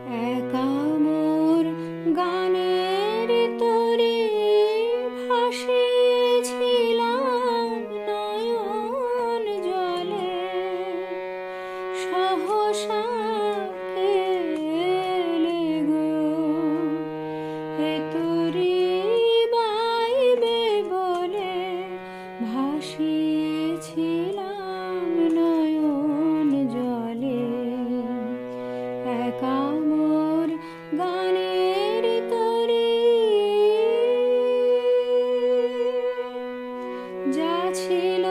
একা মোর গানের তরে ভাসিয়েছিলাম নয়ন জলে, সহসা এলে গো এ তরি বাইবে বলে, ভাসিয়েছিলাম নয়ন জলে। একা মোর গানের তরে যা ছিল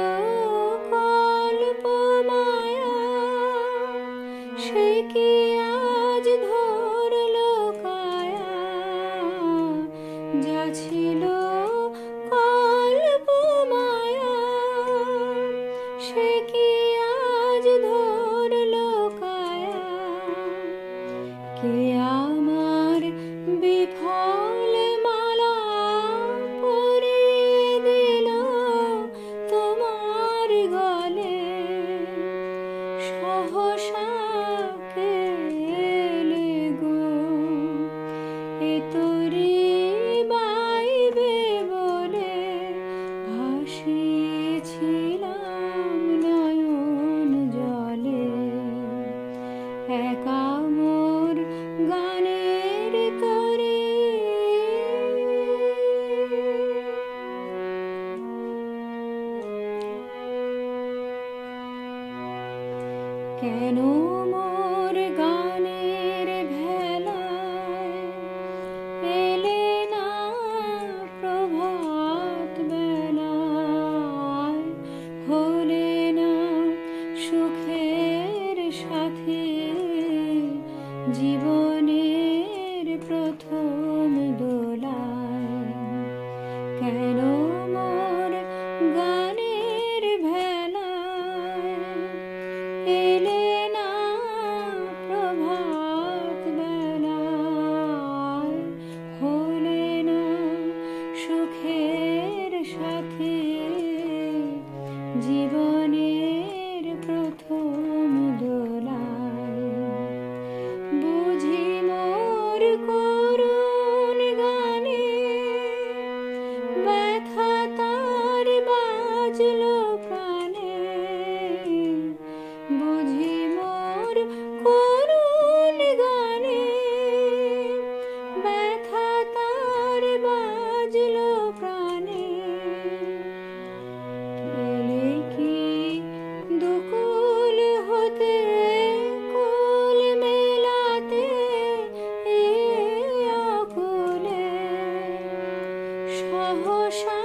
কল্প মায়া, সে কি আজ ধরলো কায়া। যা ছিল কল্প মায়া, সে কি আজ ধরলো কায়া। কে আমার বিফল মালা পরিয়ে দিল তোমার গলে, সহসা এলে গো এ তরি বাইবে বলে, ভাসিয়েছিলাম নয়ন জলে। একা মোর গানের তরে কেন মোর গানের ভেলায় এলে না প্রভাত বেলায়, হলে না সুখের সাথী জীবনের প্রথম দোলায়। কেন মোর গানের ভেলায় এলে না প্রভাত বেলায়, হলে না সুখের সাথী জীবনের প্রথম দোলায়। বুঝি মোর করুণ গানে ব্যথা তার বাজলো প্রাণে, বুঝি মোর করুণ গানে ব্যথা তার বাজলো প্রাণে। এলে কি দুকুল হতে কুল মেলাতে এ আকুলে, সহসা